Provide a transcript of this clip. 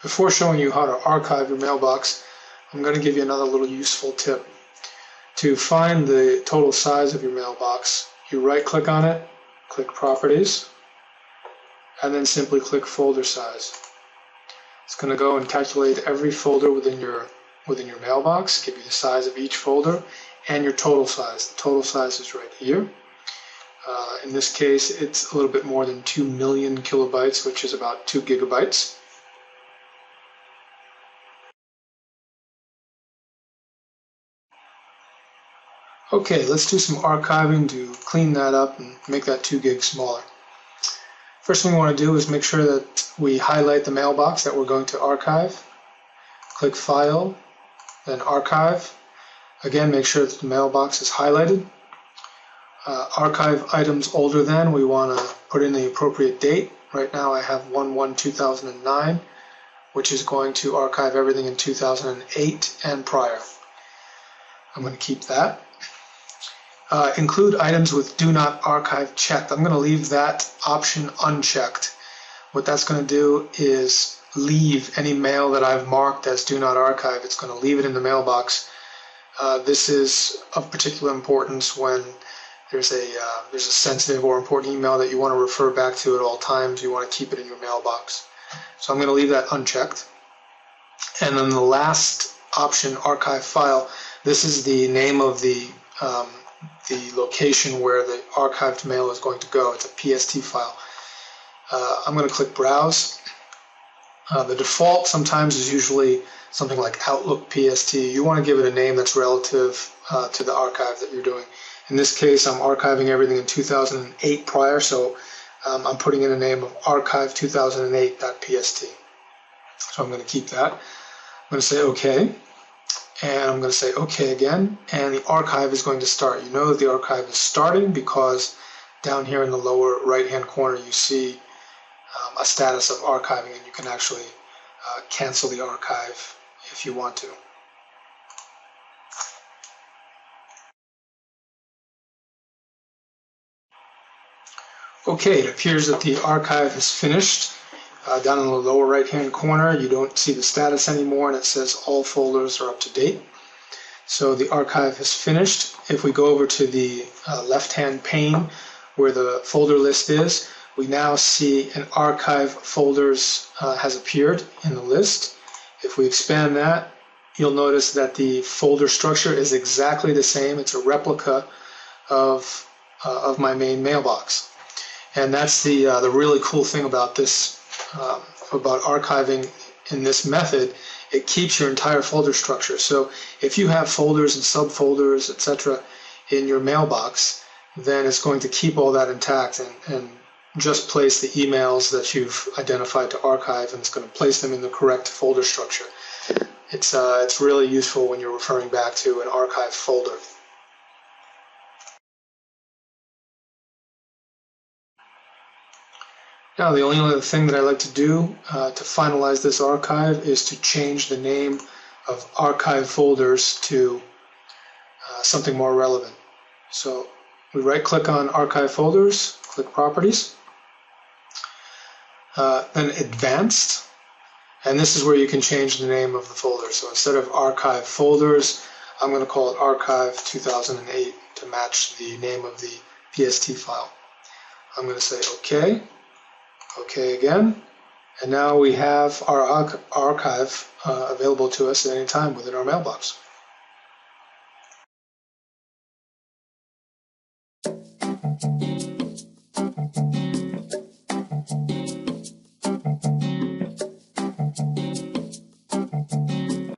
Before showing you how to archive your mailbox, I'm going to give you another little useful tip. To find the total size of your mailbox, you right-click on it, click Properties, and then simply click Folder Size. It's going to go and calculate every folder within your mailbox, give you the size of each folder, and your total size. The total size is right here. In this case, it's a little bit more than 2 million kilobytes, which is about 2 gigabytes. Okay, let's do some archiving to clean that up and make that 2 gig smaller. First thing we want to do is make sure that we highlight the mailbox that we're going to archive. Click File, then Archive. Again, make sure that the mailbox is highlighted. Archive items older than, we want to put in the appropriate date. Right now I have 1/1/2009, which is going to archive everything in 2008 and prior. I'm going to keep that. Include items with Do Not Archive checked. I'm going to leave that option unchecked. What that's going to do is leave any mail that I've marked as Do Not Archive. It's going to leave it in the mailbox. This is of particular importance when there's a sensitive or important email that you want to refer back to at all times. You want to keep it in your mailbox. So I'm going to leave that unchecked. And then the last option, Archive File, this is the name of the location where the archived mail is going to go. It's a PST file. I'm going to click Browse. The default sometimes is usually something like Outlook PST. You want to give it a name that's relative to the archive that you're doing. In this case, I'm archiving everything in 2008 prior, so I'm putting in a name of archive2008.pst. So I'm going to keep that. I'm going to say OK. And I'm going to say OK again, and the archive is going to start. You know that the archive is starting because down here in the lower right-hand corner you see a status of archiving, and you can actually cancel the archive if you want to. Okay, it appears that the archive is finished. Down in the lower right-hand corner, you don't see the status anymore, and it says all folders are up to date. So the archive is finished. If we go over to the left-hand pane where the folder list is, we now see an archive folders has appeared in the list. If we expand that, you'll notice that the folder structure is exactly the same. It's a replica of my main mailbox. And that's the really cool thing about this, about archiving in this method. It keeps your entire folder structure. So if you have folders and subfolders, etc., in your mailbox, then it's going to keep all that intact and just place the emails that you've identified to archive, and it's going to place them in the correct folder structure. It's really useful when you're referring back to an archive folder. Now, the only other thing that I like to do to finalize this archive is to change the name of archive folders to something more relevant. So we right-click on Archive Folders, click Properties, then Advanced, and this is where you can change the name of the folder. So instead of Archive Folders, I'm going to call it Archive 2008 to match the name of the PST file. I'm going to say OK. OK again, and now we have our archive available to us at any time within our mailbox.